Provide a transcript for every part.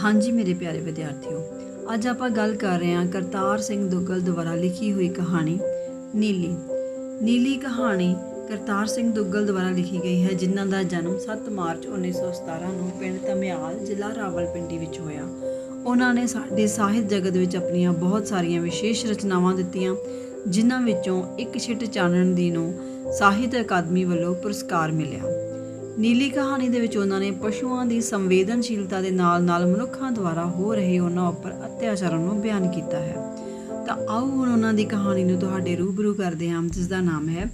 हाँ जी मेरे प्यारे विद्यार्थियों, ਅੱਜ ਆਪਾਂ ਗੱਲ ਕਰ ਰਹੇ ਹਾਂ ਕਰਤਾਰ ਸਿੰਘ ਦੁੱਗਲ ਦੁਆਰਾ ਲਿਖੀ ਹੋਈ ਕਹਾਣੀ ਨੀਲੀ ਕਹਾਣੀ ਕਰਤਾਰ ਸਿੰਘ ਦੁੱਗਲ ਦੁਆਰਾ ਲਿਖੀ ਗਈ ਹੈ, ਜਿਨ੍ਹਾਂ ਦਾ ਜਨਮ 7 ਮਾਰਚ 1917 ਨੂੰ ਪਿੰਡ ਧਮਿਆਲ, ਜ਼ਿਲ੍ਹਾ ਰਾਵਲਪਿੰਡੀ ਵਿੱਚ ਹੋਇਆ। ਉਹਨਾਂ ਨੇ ਸਾਡੇ ਸਾਹਿਤ ਜਗਤ ਵਿੱਚ ਆਪਣੀਆਂ ਬਹੁਤ ਸਾਰੀਆਂ ਵਿਸ਼ੇਸ਼ ਰਚਨਾਵਾਂ ਦਿੱਤੀਆਂ, ਜਿਨ੍ਹਾਂ ਵਿੱਚੋਂ ਇੱਕ ਛਿੱਟ ਚਾਨਣ ਦੀ ਨੂੰ ਸਾਹਿਤ ਅਕਾਦਮੀ ਵੱਲੋਂ ਪੁਰਸਕਾਰ ਮਿਲਿਆ। ਨੀਲੀ ਕਹਾਣੀ ਦੇ ਵਿੱਚ ਉਹਨਾਂ ਨੇ ਪਸ਼ੂਆਂ ਦੀ ਸੰਵੇਦਨਸ਼ੀਲਤਾ ਦੇ ਨਾਲ ਮਨੁੱਖਾਂ ਦੁਆਰਾ ਹੋ ਰਹੇ ਉਹਨਾਂ ਉੱਪਰ ਅਤਿਆਚਾਰਾਂ ਨੂੰ ਬਿਆਨ ਕੀਤਾ ਹੈ। ਤਾਂ ਆਓ ਹੁਣ ਉਹਨਾਂ ਦੀ ਕਹਾਣੀ ਨੂੰ ਤੁਹਾਡੇ ਰੂਬਰੂ ਕਰਦੇ ਹਾਂ, ਜਿਸ ਦਾ ਨਾਮ ਹੈ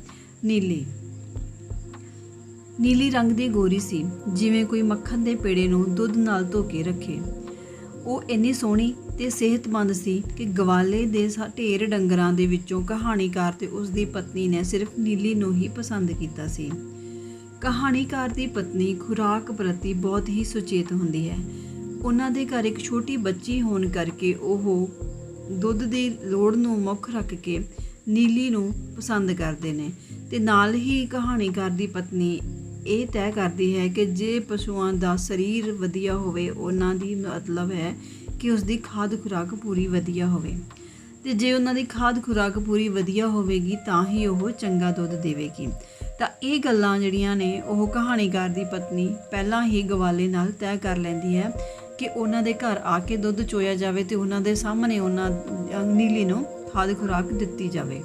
ਨੀਲੀ ਰੰਗ ਦੀ ਗੋਰੀ ਸੀ, ਜਿਵੇਂ ਕੋਈ ਮੱਖਣ ਦੇ ਪੇੜੇ ਨੂੰ ਦੁੱਧ ਨਾਲ ਧੋ ਕੇ ਰੱਖੇ। ਉਹ ਇੰਨੀ ਸੋਹਣੀ ਤੇ ਸਿਹਤਮੰਦ ਸੀ ਕਿ ਗਵਾਲੇ ਦੇ ਢੇਰ ਡੰਗਰਾਂ ਦੇ ਵਿੱਚੋਂ ਕਹਾਣੀਕਾਰ ਤੇ ਉਸ ਦੀ ਪਤਨੀ ਨੇ ਸਿਰਫ ਨੀਲੀ ਨੂੰ ਹੀ ਪਸੰਦ ਕੀਤਾ ਸੀ। ਕਹਾਣੀਕਾਰ ਦੀ ਪਤਨੀ ਖੁਰਾਕ ਪ੍ਰਤੀ ਬਹੁਤ ਹੀ ਸੁਚੇਤ ਹੁੰਦੀ ਹੈ। ਉਹਨਾਂ ਦੇ ਘਰ ਇੱਕ ਛੋਟੀ ਬੱਚੀ ਹੋਣ ਕਰਕੇ ਉਹ ਦੁੱਧ ਦੀ ਲੋੜ ਨੂੰ ਮੁੱਖ ਰੱਖ ਕੇ ਨੀਲੀ ਨੂੰ ਪਸੰਦ ਕਰਦੇ ਨੇ, ਤੇ ਨਾਲ ਹੀ ਕਹਾਣੀਕਾਰ ਦੀ ਪਤਨੀ ਇਹ ਤੈਅ ਕਰਦੀ ਹੈ ਕਿ ਜੇ ਪਸ਼ੂਆਂ ਦਾ ਸਰੀਰ ਵਧੀਆ ਹੋਵੇ, ਉਹਨਾਂ ਦੀ ਮਤਲਬ ਹੈ ਕਿ ਉਸ ਦੀ ਖਾਦ ਖੁਰਾਕ ਪੂਰੀ ਵਧੀਆ ਹੋਵੇ, ਤੇ ਜੇ ਉਹਨਾਂ ਦੀ ਖਾਦ ਖੁਰਾਕ ਪੂਰੀ ਵਧੀਆ ਹੋਵੇਗੀ ਤਾਂ ਹੀ ਉਹ ਚੰਗਾ ਦੁੱਧ ਦੇਵੇਗੀ। ਤਾਂ ਇਹ ਗੱਲਾਂ ਜਿਹੜੀਆਂ ਨੇ ਉਹ ਕਹਾਣੀਕਾਰ ਦੀ ਪਤਨੀ ਪਹਿਲਾਂ ਹੀ ਗਵਾਲੇ ਨਾਲ ਤੈਅ ਕਰ ਲੈਂਦੀ ਹੈ ਕਿ ਉਹਨਾਂ ਦੇ ਘਰ ਆ ਕੇ ਦੁੱਧ ਚੋਇਆ ਜਾਵੇ ਤੇ ਉਹਨਾਂ ਦੇ ਸਾਹਮਣੇ ਉਹਨਾਂ ਨੀਲੀ ਨੂੰ ਖਾਦ ਖੁਰਾਕ ਦਿੱਤੀ ਜਾਵੇ।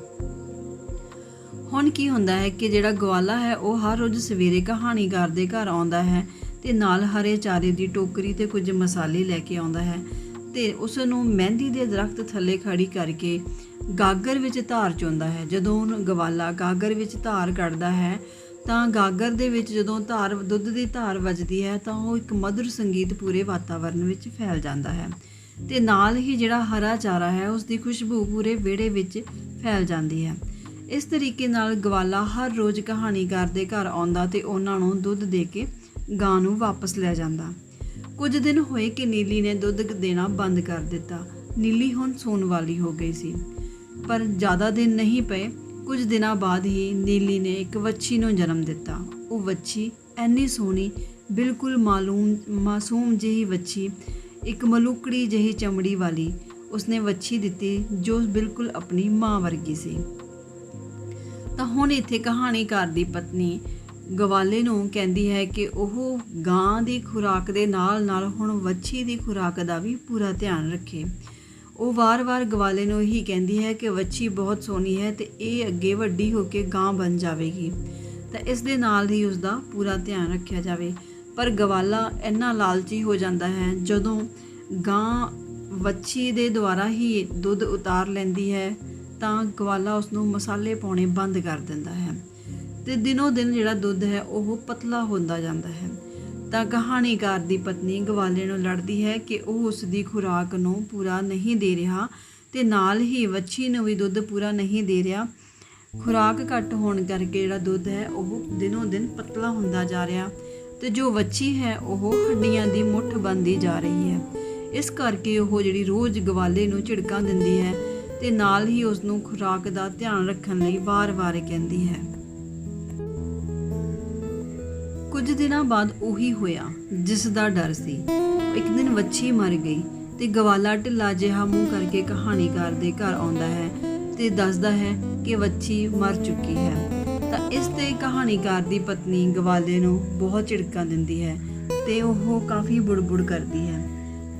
ਹੁਣ ਕੀ ਹੁੰਦਾ ਹੈ ਕਿ ਜਿਹੜਾ ਗਵਾਲਾ ਹੈ ਉਹ ਹਰ ਰੋਜ਼ ਸਵੇਰੇ ਕਹਾਣੀਕਾਰ ਦੇ ਘਰ ਆਉਂਦਾ ਹੈ ਤੇ ਨਾਲ ਹਰੇ ਚਾਰੇ ਦੀ ਟੋਕਰੀ ਤੇ ਕੁਝ ਮਸਾਲੇ ਲੈ ਕੇ ਆਉਂਦਾ ਹੈ, ਤੇ ਉਸ ਨੂੰ ਮਹਿੰਦੀ ਦੇ ਦਰਖਤ ਥੱਲੇ ਖੜੀ ਕਰਕੇ ਗਾਗਰ ਵਿੱਚ ਧਾਰ ਚੋਂਦਾ ਹੈ। ਜਦੋਂ ਗਵਾਲਾ ਗਾਗਰ ਵਿੱਚ ਧਾਰ ਕੱਢਦਾ ਹੈ ਤਾਂ ਗਾਗਰ ਦੇ ਵਿੱਚ ਜਦੋਂ ਦੁੱਧ ਦੀ ਧਾਰ ਵੱਜਦੀ ਹੈ ਤਾਂ ਉਹ ਇੱਕ ਮਧੁਰ ਸੰਗੀਤ ਪੂਰੇ ਵਾਤਾਵਰਨ ਵਿੱਚ ਫੈਲ ਜਾਂਦਾ ਹੈ, ਤੇ ਨਾਲ ਹੀ ਜਿਹੜਾ ਹਰਾ ਚਾਰਾ ਹੈ ਉਸ ਦੀ ਖੁਸ਼ਬੂ ਪੂਰੇ ਵਿਹੜੇ ਵਿੱਚ ਫੈਲ ਜਾਂਦੀ ਹੈ। ਇਸ ਤਰੀਕੇ ਨਾਲ ਗਵਾਲਾ ਹਰ ਰੋਜ਼ ਕਹਾਣੀਕਾਰ ਦੇ ਘਰ ਆਉਂਦਾ ਤੇ ਉਹਨਾਂ ਨੂੰ ਦੁੱਧ ਦੇ ਕੇ ਗਾਂ ਨੂੰ ਵਾਪਸ ਲੈ ਜਾਂਦਾ। ਕੁਝ ਦਿਨ ਹੋਏ ਕਿ ਨੀਲੀ ਨੇ ਦੁੱਧ ਦੇਣਾ ਬੰਦ ਕਰ ਦਿੱਤਾ। ਨੀਲੀ ਹੁਣ ਸੂਣ ਵਾਲੀ ਹੋ ਗਈ ਸੀ, ਪਰ ਜ਼ਿਆਦਾ ਦਿਨ ਨਹੀਂ ਪਏ। ਕੁਝ ਦਿਨਾਂ ਬਾਅਦ ਹੀ ਨੀਲੀ ਨੇ ਇੱਕ ਵੱਛੀ ਨੂੰ ਜਨਮ ਦਿੱਤਾ। ਉਹ ਵੱਛੀ ਇੰਨੀ ਸੋਹਣੀ, ਬਿਲਕੁਲ ਮਾਸੂਮ ਜਿਹੀ ਵੱਛੀ, ਇੱਕ ਮਲੂਕੜੀ ਜਿਹੀ ਚਮੜੀ ਵਾਲੀ ਉਸਨੇ ਵੱਛੀ ਦਿੱਤੀ, ਜੋ ਬਿਲਕੁਲ ਆਪਣੀ ਮਾਂ ਵਰਗੀ ਸੀ। ਤਾਂ ਹੁਣ ਇੱਥੇ ਕਹਾਣੀਕਾਰ ਦੀ ਪਤਨੀ ਗਵਾਲੇ ਨੂੰ ਕਹਿੰਦੀ ਹੈ ਕਿ ਉਹ ਗਾਂ ਦੀ ਖੁਰਾਕ ਦੇ ਨਾਲ ਹੁਣ ਵੱਛੀ ਦੀ ਖੁਰਾਕ ਦਾ ਵੀ ਪੂਰਾ ਧਿਆਨ ਰੱਖੇ। ਉਹ ਵਾਰ-ਵਾਰ ਗਵਾਲੇ ਨੂੰ ਇਹੀ ਕਹਿੰਦੀ ਹੈ ਕਿ ਵੱਛੀ ਬਹੁਤ ਸੋਹਣੀ ਹੈ ਤੇ ਇਹ ਅੱਗੇ ਵੱਡੀ ਹੋ ਕੇ ਗਾਂ ਬਣ ਜਾਵੇਗੀ, ਤਾਂ ਇਸ ਦੇ ਨਾਲ ਹੀ ਉਸ ਦਾ ਪੂਰਾ ਧਿਆਨ ਰੱਖਿਆ ਜਾਵੇ। ਪਰ ਗਵਾਲਾ ਇੰਨਾ ਲਾਲਚੀ ਹੋ ਜਾਂਦਾ ਹੈ, ਜਦੋਂ ਗਾਂ ਵੱਛੀ ਦੇ ਦੁਆਰਾ ਹੀ ਦੁੱਧ ਉਤਾਰ ਲੈਂਦੀ ਹੈ ਤਾਂ ਗਵਾਲਾ ਉਸ ਨੂੰ ਮਸਾਲੇ ਪਾਉਣੇ ਬੰਦ ਕਰ ਦਿੰਦਾ ਹੈ, ਤੇ ਦਿਨੋਂ ਦਿਨ ਜਿਹੜਾ ਦੁੱਧ ਹੈ ਉਹ ਪਤਲਾ ਹੁੰਦਾ ਜਾਂਦਾ ਹੈ। ਤਾਂ ਕਹਾਣੀਕਾਰ ਦੀ ਪਤਨੀ ਗਵਾਲੇ ਨੂੰ ਲੜਦੀ ਹੈ ਕਿ ਉਹ ਉਸ ਦੀ ਖੁਰਾਕ ਨੂੰ ਪੂਰਾ ਨਹੀਂ ਦੇ ਰਿਹਾ, ਤੇ ਨਾਲ ਹੀ ਵੱਛੀ ਨੂੰ ਵੀ ਦੁੱਧ ਪੂਰਾ ਨਹੀਂ ਦੇ ਰਿਹਾ। ਖੁਰਾਕ ਘੱਟ ਹੋਣ ਕਰਕੇ ਜਿਹੜਾ ਦੁੱਧ ਹੈ ਉਹ ਦਿਨੋਂ ਦਿਨ ਪਤਲਾ ਹੁੰਦਾ ਜਾ ਰਿਹਾ, ਤੇ ਜੋ ਵੱਛੀ ਹੈ ਉਹ ਹੱਡੀਆਂ ਦੀ ਮੁੱਠ ਬਣਦੀ ਜਾ ਰਹੀ ਹੈ। ਇਸ ਕਰਕੇ ਉਹ ਜਿਹੜੀ ਰੋਜ਼ ਗਵਾਲੇ ਨੂੰ ਝਿੜਕਾਂ ਦਿੰਦੀ ਹੈ ਤੇ ਨਾਲ ਹੀ ਉਸ ਨੂੰ ਖੁਰਾਕ ਦਾ ਧਿਆਨ ਰੱਖਣ ਲਈ ਵਾਰ-ਵਾਰ ਕਹਿੰਦੀ ਹੈ। ਕੁਝ ਦਿਨਾਂ ਬਾਅਦ ਉਹੀ ਹੋਇਆ ਜਿਸ ਦਾ ਡਰ ਸੀ। ਇੱਕ ਦਿਨ ਵੱਛੀ ਮਰ ਗਈ ਤੇ ਗਵਾਲਾ ਢਿੱਲਾ ਜਿਹਾ ਮੂੰਹ ਕਰਕੇ ਕਹਾਣੀਕਾਰ ਦੇ ਘਰ ਆਉਂਦਾ ਹੈ ਤੇ ਦੱਸਦਾ ਹੈ ਕਿ ਵੱਛੀ ਮਰ ਚੁੱਕੀ ਹੈ। ਤਾਂ ਇਸ ਤੇ ਕਹਾਣੀਕਾਰ ਦੀ ਪਤਨੀ ਗਵਾਲੇ ਨੂੰ ਬਹੁਤ ਝਿੜਕਾਂ ਦਿੰਦੀ ਹੈ ਤੇ ਉਹ ਕਾਫੀ ਬੁੜਬੁੜ ਕਰਦੀ ਹੈ।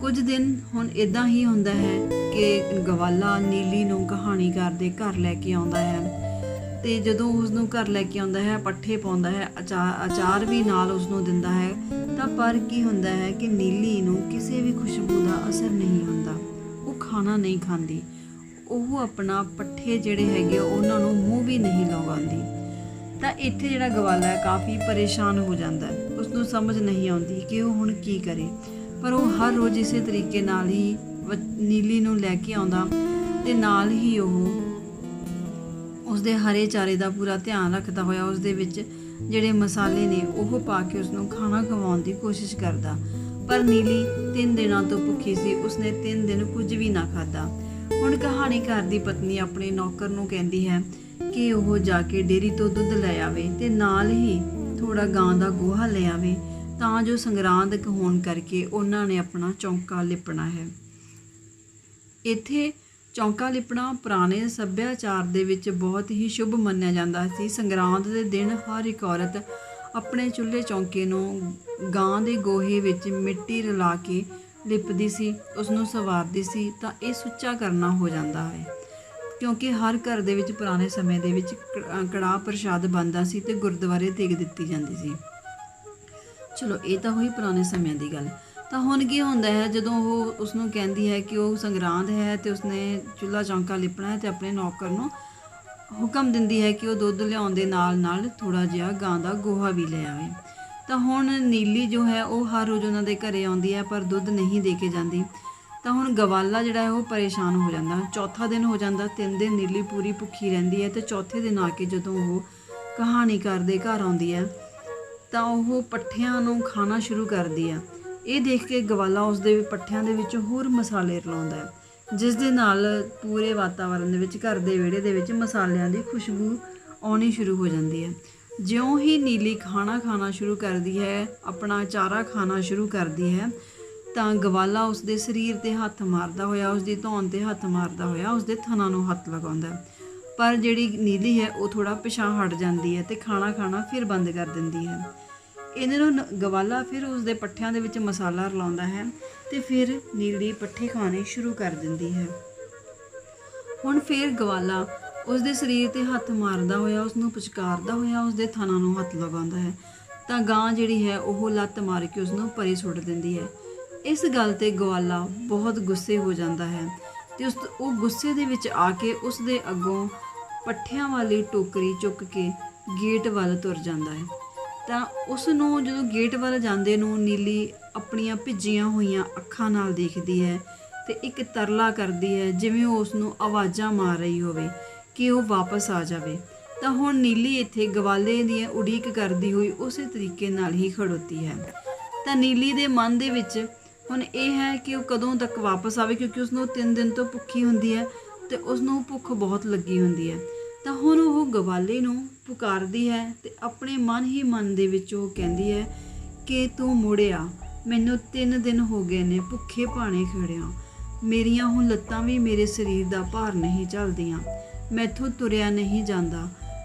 ਕੁਝ ਦਿਨ ਹੁਣ ਇੱਦਾਂ ਹੀ ਹੁੰਦਾ ਹੈ ਕਿ ਗਵਾਲਾ ਨੀਲੀ ਨੂੰ ਕਹਾਣੀਕਾਰ ਦੇ ਘਰ ਲੈ ਕੇ ਆਉਂਦਾ ਹੈ, ਤੇ ਜਦੋਂ ਉਸ ਨੂੰ ਘਰ ਲੈ ਕੇ ਆਉਂਦਾ ਹੈ ਪੱਠੇ ਪਾਉਂਦਾ ਹੈ, ਅਚਾਰ ਵੀ ਨਾਲ ਉਸ ਨੂੰ ਦਿੰਦਾ ਹੈ। ਤਾਂ ਪਰ ਕੀ ਹੁੰਦਾ ਹੈ ਕਿ ਨੀਲੀ ਨੂੰ ਕਿਸੇ ਵੀ ਖੁਸ਼ਬੂ ਦਾ ਅਸਰ ਨਹੀਂ ਹੁੰਦਾ, ਉਹ ਖਾਣਾ ਨਹੀਂ ਖਾਂਦੀ, ਉਹ ਆਪਣਾ ਪੱਠੇ ਜਿਹੜੇ ਹੈਗੇ ਉਹਨਾਂ ਨੂੰ ਮੂੰਹ ਵੀ ਨਹੀਂ ਲਗਾਉਂਦੀ। ਤਾਂ ਇੱਥੇ ਜਿਹੜਾ ਗਵਾਲਾ ਹੈ ਕਾਫੀ ਪਰੇਸ਼ਾਨ ਹੋ ਜਾਂਦਾ ਹੈ, ਉਸ ਨੂੰ ਸਮਝ ਨਹੀਂ ਆਉਂਦੀ ਕਿ ਉਹ ਹੁਣ ਕੀ ਕਰੇ। ਪਰ ਉਹ ਹਰ ਰੋਜ਼ ਇਸੇ ਤਰੀਕੇ ਨਾਲ ਹੀ ਨੀਲੀ ਨੂੰ ਲੈ ਕੇ ਆਉਂਦਾ, ਤੇ ਨਾਲ ਹੀ ਉਹ ਉਸਦੇ ਹਰੇ ਚਾਰੇ ਦਾ ਪੂਰਾ ਧਿਆਨ ਰੱਖਦਾ ਹੋਇਆ ਉਸਦੇ ਵਿੱਚ ਜਿਹੜੇ ਮਸਾਲੇ ਨੇ ਉਹ ਪਾ ਕੇ ਉਸਨੂੰ ਖਾਣਾ ਖਵਾਉਣ ਦੀ ਕੋਸ਼ਿਸ਼ ਕਰਦਾ। ਪਰ ਨੀਲੀ 3 ਦਿਨਾਂ ਤੋਂ ਭੁੱਖੀ ਸੀ, ਉਸਨੇ 3 ਦਿਨ ਕੁਝ ਵੀ ਨਾ ਖਾਧਾ। ਹੁਣ ਕਹਾਣੀਕਾਰ ਦੀ ਪਤਨੀ ਆਪਣੇ ਨੌਕਰ ਨੂੰ ਕਹਿੰਦੀ ਹੈ ਕਿ ਉਹ ਜਾ ਕੇ ਡੇਅਰੀ ਤੋਂ ਦੁੱਧ ਲੈ ਆਵੇ ਤੇ ਨਾਲ ਹੀ ਥੋੜਾ ਗਾਂ ਦਾ ਗੋਹਾ ਲੈ ਆਵੇ, ਤਾਂ ਜੋ ਸੰਗਰਾਂਦ ਹੋਣ ਕਰਕੇ ਉਹਨਾਂ ਨੇ ਆਪਣਾ ਚੌਂਕਾ ਲਿਪਣਾ ਹੈ। ਇੱਥੇ ਚੌਂਕਾ ਲਿਪਣਾ ਪੁਰਾਣੇ ਸੱਭਿਆਚਾਰ ਦੇ ਵਿੱਚ ਬਹੁਤ ਹੀ ਸ਼ੁਭ ਮੰਨਿਆ ਜਾਂਦਾ ਸੀ। ਸੰਗਰਾਂਦ ਦੇ ਦਿਨ ਹਰ ਇੱਕ ਔਰਤ ਆਪਣੇ ਚੁੱਲ੍ਹੇ ਚੌਂਕੇ ਨੂੰ ਗਾਂ ਦੇ ਗੋਹੇ ਵਿੱਚ ਮਿੱਟੀ ਰਲਾ ਕੇ ਲਿਪਦੀ ਸੀ, ਉਸ ਨੂੰ ਸੰਵਾਰਦੀ ਸੀ, ਤਾਂ ਇਹ ਸੁੱਚਾ ਕਰਨਾ ਹੋ ਜਾਂਦਾ ਹੈ। ਕਿਉਂਕਿ ਹਰ ਘਰ ਦੇ ਵਿੱਚ ਪੁਰਾਣੇ ਸਮੇਂ ਦੇ ਵਿੱਚ ਕੜਾਹ ਪ੍ਰਸ਼ਾਦ ਬਣਦਾ ਸੀ ਅਤੇ ਗੁਰਦੁਆਰੇ ਦੇਗ ਦਿੱਤੀ ਜਾਂਦੀ ਸੀ। ਚਲੋ ਇਹ ਤਾਂ ਹੋਈ ਪੁਰਾਣੇ ਸਮਿਆਂ ਦੀ ਗੱਲ। ਤਾਂ ਹੁਣ ਕੀ ਹੁੰਦਾ ਹੈ, ਜਦੋਂ ਉਹ ਉਸਨੂੰ ਕਹਿੰਦੀ ਹੈ ਕਿ ਉਹ ਸੰਗਰਾਂਦ ਹੈ ਅਤੇ ਉਸਨੇ ਚੁੱਲ੍ਹਾ ਚੌਂਕਾ ਲਿਪਣਾ ਹੈ, ਅਤੇ ਆਪਣੇ ਨੌਕਰ ਨੂੰ ਹੁਕਮ ਦਿੰਦੀ ਹੈ ਕਿ ਉਹ ਦੁੱਧ ਲਿਆਉਣ ਦੇ ਨਾਲ ਨਾਲ ਥੋੜ੍ਹਾ ਜਿਹਾ ਗਾਂ ਦਾ ਗੋਹਾ ਵੀ ਲੈ ਆਵੇ। ਤਾਂ ਹੁਣ ਨੀਲੀ ਜੋ ਹੈ ਉਹ ਹਰ ਰੋਜ਼ ਉਹਨਾਂ ਦੇ ਘਰੇ ਆਉਂਦੀ ਹੈ, ਪਰ ਦੁੱਧ ਨਹੀਂ ਦੇ ਕੇ ਜਾਂਦੀ। ਤਾਂ ਹੁਣ ਗਵਾਲਾ ਜਿਹੜਾ ਹੈ ਉਹ ਪਰੇਸ਼ਾਨ ਹੋ ਜਾਂਦਾ। ਚੌਥਾ ਦਿਨ ਹੋ ਜਾਂਦਾ, 3 ਦਿਨ ਨੀਲੀ ਪੂਰੀ ਭੁੱਖੀ ਰਹਿੰਦੀ ਹੈ, ਅਤੇ ਚੌਥੇ ਦਿਨ ਆ ਕੇ ਜਦੋਂ ਉਹ ਕਹਾਣੀਕਾਰ ਦੇ ਘਰ ਆਉਂਦੀ ਹੈ ਤਾਂ ਉਹ ਪੱਠਿਆਂ ਨੂੰ ਖਾਣਾ ਸ਼ੁਰੂ ਕਰਦੀ ਹੈ। ਇਹ ਦੇਖ ਕੇ ਗਵਾਲਾ ਉਸਦੇ ਪੱਠਿਆਂ ਦੇ ਵਿੱਚ ਹੋਰ ਮਸਾਲੇ ਰਲਾਉਂਦਾ ਹੈ, ਜਿਸ ਦੇ ਨਾਲ ਪੂਰੇ ਵਾਤਾਵਰਨ ਦੇ ਵਿੱਚ, ਘਰ ਦੇ ਵਿਹੜੇ ਦੇ ਵਿੱਚ ਮਸਾਲਿਆਂ ਦੀ ਖੁਸ਼ਬੂ ਆਉਣੀ ਸ਼ੁਰੂ ਹੋ ਜਾਂਦੀ ਹੈ। ਜਿਉਂ ਹੀ ਨੀਲੀ ਖਾਣਾ ਖਾਣਾ ਸ਼ੁਰੂ ਕਰਦੀ ਹੈ, ਆਪਣਾ ਚਾਰਾ ਖਾਣਾ ਸ਼ੁਰੂ ਕਰਦੀ ਹੈ, ਤਾਂ ਗਵਾਲਾ ਉਸਦੇ ਸਰੀਰ 'ਤੇ ਹੱਥ ਮਾਰਦਾ ਹੋਇਆ, ਉਸਦੀ ਧੌਣ 'ਤੇ ਹੱਥ ਮਾਰਦਾ ਹੋਇਆ ਉਸਦੇ ਥਣਾਂ ਨੂੰ ਹੱਥ ਲਗਾਉਂਦਾ ਹੈ। ਪਰ ਜਿਹੜੀ ਨੀਲੀ ਹੈ ਉਹ ਥੋੜ੍ਹਾ ਪਿਛਾਂਹ ਹਟ ਜਾਂਦੀ ਹੈ ਅਤੇ ਖਾਣਾ ਖਾਣਾ ਫਿਰ ਬੰਦ ਕਰ ਦਿੰਦੀ ਹੈ। ਇਹਨਾਂ ਨੂੰ ਗਵਾਲਾ ਫਿਰ ਉਸਦੇ ਪੱਠਿਆਂ ਦੇ ਵਿੱਚ ਮਸਾਲਾ ਰਲਾਉਂਦਾ ਹੈ ਅਤੇ ਫਿਰ ਨੀਲੀ ਪੱਠੇ ਖਾਣੇ ਸ਼ੁਰੂ ਕਰ ਦਿੰਦੀ ਹੈ। ਹੁਣ ਫਿਰ ਗਵਾਲਾ ਉਸਦੇ ਸਰੀਰ 'ਤੇ ਹੱਥ ਮਾਰਦਾ ਹੋਇਆ, ਉਸਨੂੰ ਪੁਚਕਾਰਦਾ ਹੋਇਆ ਉਸਦੇ ਥਣਾਂ ਨੂੰ ਹੱਥ ਲਗਾਉਂਦਾ ਹੈ, ਤਾਂ ਗਾਂ ਜਿਹੜੀ ਹੈ ਉਹ ਲੱਤ ਮਾਰ ਕੇ ਉਸਨੂੰ ਪਰੇ ਸੁੱਟ ਦਿੰਦੀ ਹੈ। ਇਸ ਗੱਲ 'ਤੇ ਗਵਾਲਾ ਬਹੁਤ ਗੁੱਸੇ ਹੋ ਜਾਂਦਾ ਹੈ ਅਤੇ ਉਹ ਗੁੱਸੇ ਦੇ ਵਿੱਚ ਆ ਕੇ ਉਸਦੇ ਅੱਗੋਂ ਪੱਠਿਆਂ ਵਾਲੀ ਟੋਕਰੀ ਚੁੱਕ ਕੇ ਗੇਟ ਵੱਲ ਤੁਰ ਜਾਂਦਾ ਹੈ। ਤਾਂ ਉਸ ਨੂੰ ਜਦੋਂ ਗੇਟ ਵੱਲ ਜਾਂਦੇ ਨੂੰ ਨੀਲੀ ਆਪਣੀਆਂ ਭਿੱਜੀਆਂ ਹੋਈਆਂ ਅੱਖਾਂ ਨਾਲ ਦੇਖਦੀ ਹੈ ਅਤੇ ਇੱਕ ਤਰਲਾ ਕਰਦੀ ਹੈ, ਜਿਵੇਂ ਉਹ ਉਸ ਨੂੰ ਆਵਾਜ਼ਾਂ ਮਾਰ ਰਹੀ ਹੋਵੇ ਕਿ ਉਹ ਵਾਪਸ ਆ ਜਾਵੇ। ਤਾਂ ਹੁਣ ਨੀਲੀ ਇੱਥੇ ਗਵਾਲੇ ਦੀ ਉਡੀਕ ਕਰਦੀ ਹੋਈ ਉਸੇ ਤਰੀਕੇ ਨਾਲ ਹੀ ਖੜੋਤੀ ਹੈ। ਤਾਂ ਨੀਲੀ ਦੇ ਮਨ ਦੇ ਵਿੱਚ ਹੁਣ ਇਹ ਹੈ ਕਿ ਉਹ ਕਦੋਂ ਤੱਕ ਵਾਪਸ ਆਵੇ, ਕਿਉਂਕਿ ਉਸਨੂੰ 3 ਦਿਨ ਤੋਂ ਭੁੱਖੀ ਹੁੰਦੀ ਹੈ ਅਤੇ ਉਸਨੂੰ ਭੁੱਖ ਬਹੁਤ ਲੱਗੀ ਹੁੰਦੀ ਹੈ। ਤਾਂ ਹੁਣ ਉਹ ਗਵਾਲੇ ਨੂੰ ਪੁਕਾਰਦੀ ਹੈ ਅਤੇ ਆਪਣੇ ਮਨ ਹੀ ਮਨ ਦੇ ਵਿੱਚ ਉਹ ਕਹਿੰਦੀ ਹੈ ਕਿ ਤੂੰ ਮੁੜਿਆ, ਮੈਨੂੰ 3 ਦਿਨ ਹੋ ਗਏ ਨੇ ਭੁੱਖੇ ਭਾਣੇ ਖੜਿਆ, ਮੇਰੀਆਂ ਹੁਣ ਲੱਤਾਂ ਵੀ ਮੇਰੇ ਸਰੀਰ ਦਾ ਭਾਰ ਨਹੀਂ ਝੱਲਦੀਆਂ, ਮੈਥੋਂ ਤੁਰਿਆ ਨਹੀਂ ਜਾਂਦਾ,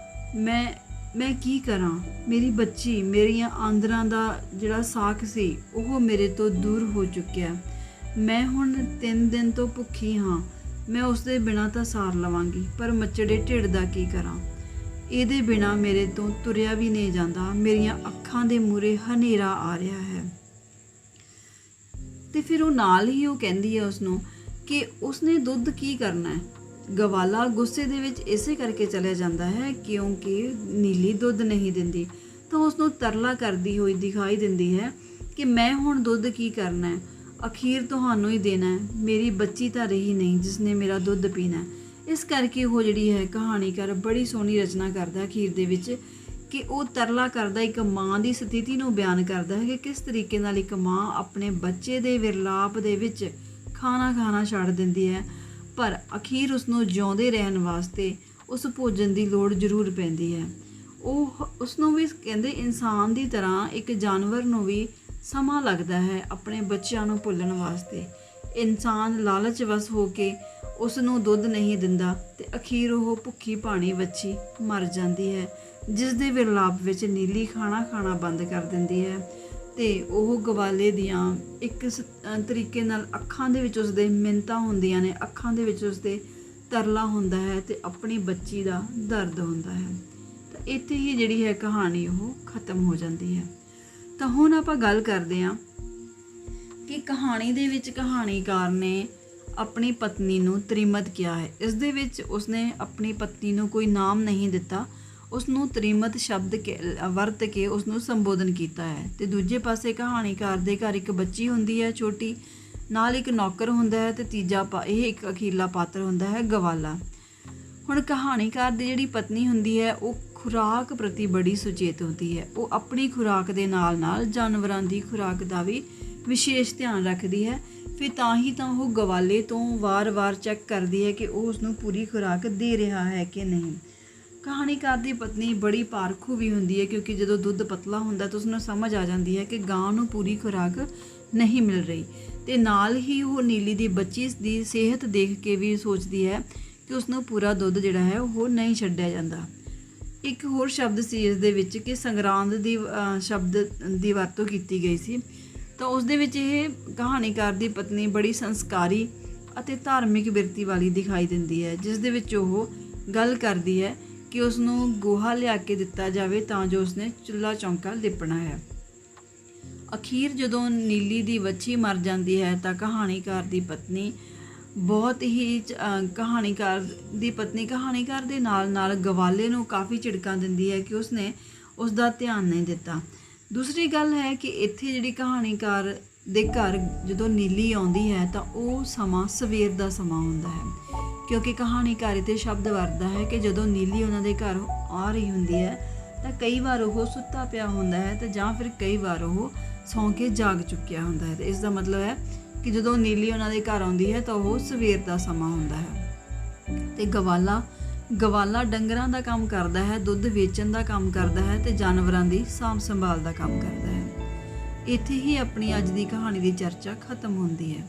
ਮੈਂ ਕੀ ਕਰਾਂ, ਮੇਰੀ ਬੱਚੀ, ਮੇਰੀਆਂ ਆਂਦਰਾਂ ਦਾ ਜਿਹੜਾ ਸਾਕ ਸੀ ਉਹ ਮੇਰੇ ਤੋਂ ਦੂਰ ਹੋ ਚੁੱਕਿਆ, ਮੈਂ ਹੁਣ 3 ਦਿਨ ਤੋਂ ਭੁੱਖੀ ਹਾਂ, ਮੈਂ ਉਸ ਦੇ ਬਿਨਾਂ ਤਾਂ ਸਾਰ ਲਵਾਂਗੀ, ਪਰ ਮੱਚੜੇ ਢਿੱਡ ਦਾ ਕੀ ਕਰਾਂ, ਇਹਦੇ ਬਿਨਾਂ ਮੇਰੇ ਤੋਂ ਤੁਰਿਆ ਵੀ ਨਹੀਂ ਜਾਂਦਾ, ਮੇਰੀਆਂ ਅੱਖਾਂ ਦੇ ਮੂਹਰੇ ਹਨੇਰਾ ਆ ਰਿਹਾ ਹੈ। ਅਤੇ ਫਿਰ ਉਹ ਨਾਲ ਹੀ ਉਹ ਕਹਿੰਦੀ ਹੈ ਉਸਨੂੰ ਕਿ ਉਸਨੇ ਦੁੱਧ ਕੀ ਕਰਨਾ ਹੈ। ਗਵਾਲਾ ਗੁੱਸੇ ਦੇ ਵਿੱਚ ਇਸੇ ਕਰਕੇ ਚਲਿਆ ਜਾਂਦਾ ਹੈ ਕਿਉਂਕਿ ਨੀਲੀ ਦੁੱਧ ਨਹੀਂ ਦਿੰਦੀ। ਤਾਂ ਉਸਨੂੰ ਤਰਲਾ ਕਰਦੀ ਹੋਈ ਦਿਖਾਈ ਦਿੰਦੀ ਹੈ ਕਿ ਮੈਂ ਹੁਣ ਦੁੱਧ ਕੀ ਕਰਨਾ ਹੈ, ਅਖੀਰ ਤੁਹਾਨੂੰ ਹੀ ਦੇਣਾ ਹੈ, ਮੇਰੀ ਬੱਚੀ ਤਾਂ ਰਹੀ ਨਹੀਂ ਜਿਸਨੇ ਮੇਰਾ ਦੁੱਧ ਪੀਣਾ। ਇਸ ਕਰਕੇ ਉਹ ਜਿਹੜੀ ਹੈ ਕਹਾਣੀਕਾਰ ਬੜੀ ਸੋਹਣੀ ਰਚਨਾ ਕਰਦਾ ਅਖੀਰ ਦੇ ਵਿੱਚ ਕਿ ਉਹ ਤਰਲਾ ਕਰਦਾ ਇੱਕ ਮਾਂ ਦੀ ਸਥਿਤੀ ਨੂੰ ਬਿਆਨ ਕਰਦਾ ਹੈ ਕਿ ਕਿਸ ਤਰੀਕੇ ਨਾਲ ਇੱਕ ਮਾਂ ਆਪਣੇ ਬੱਚੇ ਦੇ ਵਿਰਲਾਪ ਦੇ ਵਿੱਚ ਖਾਣਾ ਖਾਣਾ ਛੱਡ ਦਿੰਦੀ ਹੈ, ਪਰ ਅਖੀਰ ਉਸਨੂੰ ਜਿਉਂਦੇ ਰਹਿਣ ਵਾਸਤੇ ਉਸ ਭੋਜਨ ਦੀ ਲੋੜ ਜ਼ਰੂਰ ਪੈਂਦੀ ਹੈ। ਉਹ ਉਸਨੂੰ ਵੀ ਕਹਿੰਦੇ ਇਨਸਾਨ ਦੀ ਤਰ੍ਹਾਂ ਇੱਕ ਜਾਨਵਰ ਨੂੰ ਵੀ ਸਮਾਂ ਲੱਗਦਾ ਹੈ ਆਪਣੇ ਬੱਚਿਆਂ ਨੂੰ ਭੁੱਲਣ ਵਾਸਤੇ। ਇਨਸਾਨ ਲਾਲਚ ਵਸ ਹੋ ਕੇ ਉਸ ਨੂੰ ਦੁੱਧ ਨਹੀਂ ਦਿੰਦਾ ਅਤੇ ਅਖੀਰ ਉਹ ਭੁੱਖੀ ਭਾਣੀ ਵੱਛੀ ਮਰ ਜਾਂਦੀ ਹੈ, ਜਿਸ ਦੇ ਵਿਰਲਾਪ ਵਿੱਚ ਨੀਲੀ ਖਾਣਾ ਖਾਣਾ ਬੰਦ ਕਰ ਦਿੰਦੀ ਹੈ ਅਤੇ ਉਹ ਗਵਾਲੇ ਦੀਆਂ ਇੱਕ ਤਰੀਕੇ ਨਾਲ ਅੱਖਾਂ ਦੇ ਵਿੱਚ ਉਸਦੇ ਮਿੰਨਤਾਂ ਹੁੰਦੀਆਂ ਨੇ, ਅੱਖਾਂ ਦੇ ਵਿੱਚ ਉਸਦੇ ਤਰਲਾ ਹੁੰਦਾ ਹੈ ਅਤੇ ਆਪਣੀ ਬੱਚੀ ਦਾ ਦਰਦ ਹੁੰਦਾ ਹੈ। ਤਾਂ ਇੱਥੇ ਹੀ ਜਿਹੜੀ ਹੈ ਕਹਾਣੀ ਉਹ ਖਤਮ ਹੋ ਜਾਂਦੀ ਹੈ। ਤਾਂ ਹੁਣ ਆਪਾਂ ਗੱਲ ਕਰਦੇ ਹਾਂ ਕਿ ਕਹਾਣੀ ਦੇ ਵਿੱਚ ਕਹਾਣੀਕਾਰ ਨੇ ਆਪਣੀ ਪਤਨੀ ਨੂੰ ਤ੍ਰੀਮਤ ਕਿਹਾ ਹੈ। ਇਸ ਦੇ ਵਿੱਚ ਉਸਨੇ ਆਪਣੀ ਪਤਨੀ ਨੂੰ ਕੋਈ ਨਾਮ ਨਹੀਂ ਦਿੱਤਾ, ਉਸਨੂੰ ਤ੍ਰੀਮਤ ਸ਼ਬਦ ਵਰਤ ਕੇ ਉਸਨੂੰ ਸੰਬੋਧਨ ਕੀਤਾ ਹੈ। ਅਤੇ ਦੂਜੇ ਪਾਸੇ ਕਹਾਣੀਕਾਰ ਦੇ ਘਰ ਇੱਕ ਬੱਚੀ ਹੁੰਦੀ ਹੈ ਛੋਟੀ, ਨਾਲ ਇੱਕ ਨੌਕਰ ਹੁੰਦਾ ਹੈ ਅਤੇ ਤੀਜਾ ਇਹ ਇੱਕ ਅਖੀਰਲਾ ਪਾਤਰ ਹੁੰਦਾ ਹੈ ਗਵਾਲਾ। ਹੁਣ ਕਹਾਣੀਕਾਰ ਦੀ ਜਿਹੜੀ ਪਤਨੀ ਹੁੰਦੀ ਹੈ ਉਹ ਖੁਰਾਕ ਪ੍ਰਤੀ ਬੜੀ ਸੁਚੇਤ ਹੁੰਦੀ ਹੈ। ਉਹ ਆਪਣੀ ਖੁਰਾਕ ਦੇ ਨਾਲ ਨਾਲ ਜਾਨਵਰਾਂ ਦੀ ਖੁਰਾਕ ਦਾ ਵੀ ਵਿਸ਼ੇਸ਼ ਧਿਆਨ ਰੱਖਦੀ ਹੈ। ਫਿਰ ਤਾਂ ਹੀ ਤਾਂ ਉਹ ਗਵਾਲੇ ਤੋਂ ਵਾਰ-ਵਾਰ ਚੈੱਕ ਕਰਦੀ ਹੈ ਕਿ ਉਹ ਉਸਨੂੰ ਪੂਰੀ ਖੁਰਾਕ ਦੇ ਰਿਹਾ ਹੈ ਕਿ ਨਹੀਂ। ਕਹਾਣੀਕਾਰ ਦੀ ਪਤਨੀ ਬੜੀ ਪਾਰਖੂ ਵੀ ਹੁੰਦੀ ਹੈ, ਕਿਉਂਕਿ ਜਦੋਂ ਦੁੱਧ ਪਤਲਾ ਹੁੰਦਾ ਤਾਂ ਉਸਨੂੰ ਸਮਝ ਆ ਜਾਂਦੀ ਹੈ ਕਿ ਗਾਂ ਨੂੰ ਪੂਰੀ ਖੁਰਾਕ ਨਹੀਂ ਮਿਲ ਰਹੀ, ਤੇ ਨਾਲ ਹੀ ਉਹ ਨੀਲੀ ਦੀ ਬੱਚੀ ਦੀ ਸਿਹਤ ਦੇਖ ਕੇ ਵੀ ਸੋਚਦੀ ਹੈ ਕਿ ਉਸਨੂੰ ਪੂਰਾ ਦੁੱਧ ਜਿਹੜਾ ਹੈ ਉਹ ਨਹੀਂ ਛੱਡਿਆ ਜਾਂਦਾ। ਇੱਕ ਹੋਰ ਸ਼ਬਦ ਸੀ ਇਸ ਦੇ ਵਿੱਚ ਕਿ ਸੰਗਰਾਂਦ ਦੀ ਸ਼ਬਦ ਦੀ ਵਰਤੋਂ ਕੀਤੀ ਗਈ ਸੀ। ਤਾਂ ਉਸ ਦੇ ਵਿੱਚ ਇਹ ਕਹਾਣੀਕਾਰ ਦੀ ਪਤਨੀ ਬੜੀ ਸੰਸਕਾਰੀ ਅਤੇ ਧਾਰਮਿਕ ਬਿਰਤੀ ਵਾਲੀ ਦਿਖਾਈ ਦਿੰਦੀ ਹੈ, ਜਿਸ ਦੇ ਵਿੱਚ ਉਹ ਗੱਲ ਕਰਦੀ ਹੈ ਕਿ ਉਸ ਨੂੰ ਗੋਹਾ ਲਿਆ ਕੇ ਦਿੱਤਾ ਜਾਵੇ ਤਾਂ ਜੋ ਉਸਨੇ ਚੁੱਲ੍ਹਾ ਚੌਂਕਾ ਲਿਪਣਾ ਹੈ। ਅਖੀਰ ਜਦੋਂ ਨੀਲੀ ਦੀ ਵੱਛੀ ਮਰ ਜਾਂਦੀ ਹੈ ਤਾਂ ਕਹਾਣੀਕਾਰ ਦੀ ਪਤਨੀ ਕਹਾਣੀਕਾਰ ਦੇ ਨਾਲ ਗਵਾਲੇ ਨੂੰ ਕਾਫੀ ਝਿੜਕਾਂ ਦਿੰਦੀ ਹੈ ਕਿ ਉਸਨੇ ਉਸ ਦਾ ਧਿਆਨ ਨਹੀਂ ਦਿੱਤਾ। ਦੂਸਰੀ ਗੱਲ ਹੈ ਕਿ ਇੱਥੇ ਜਿਹੜੀ ਕਹਾਣੀਕਾਰ ਦੇ ਘਰ ਜਦੋਂ ਨੀਲੀ ਆਉਂਦੀ ਹੈ ਤਾਂ ਉਹ ਸਮਾਂ ਸਵੇਰ ਦਾ ਸਮਾਂ ਹੁੰਦਾ ਹੈ, ਕਿਉਂਕਿ ਕਹਾਣੀਕਾਰੀ 'ਤੇ ਸ਼ਬਦ ਵਰਤਦਾ ਹੈ ਕਿ ਜਦੋਂ ਨੀਲੀ ਉਹਨਾਂ ਦੇ ਘਰ ਆ ਰਹੀ ਹੁੰਦੀ ਹੈ ਤਾਂ ਕਈ ਵਾਰ ਉਹ ਸੁੱਤਾ ਪਿਆ ਹੁੰਦਾ ਹੈ ਤੇ ਜਾਂ ਫਿਰ ਕਈ ਵਾਰ ਉਹ ਸੌਂ ਕੇ ਜਾਗ ਚੁੱਕਿਆ ਹੁੰਦਾ ਹੈ। ਤੇ ਇਸ ਦਾ ਮਤਲਬ ਹੈ ਕਿ ਜਦੋਂ ਨੀਲੀ ਉਹਨਾਂ ਦੇ ਘਰ ਆਉਂਦੀ ਹੈ ਤਾਂ ਉਹ ਸਵੇਰ ਦਾ ਸਮਾਂ ਹੁੰਦਾ ਹੈ। ਤੇ ਗਵਾਲਾ ਡੰਗਰਾਂ ਦਾ ਕੰਮ ਕਰਦਾ ਹੈ, ਦੁੱਧ ਵੇਚਣ ਦਾ ਕੰਮ ਕਰਦਾ ਹੈ ਤੇ ਜਾਨਵਰਾਂ ਦੀ ਸਾਂਭ ਸੰਭਾਲ ਦਾ ਕੰਮ ਕਰਦਾ ਹੈ। ਇੱਥੇ ਹੀ ਆਪਣੀ ਅੱਜ ਦੀ ਕਹਾਣੀ ਦੀ ਚਰਚਾ ਖਤਮ ਹੁੰਦੀ ਹੈ।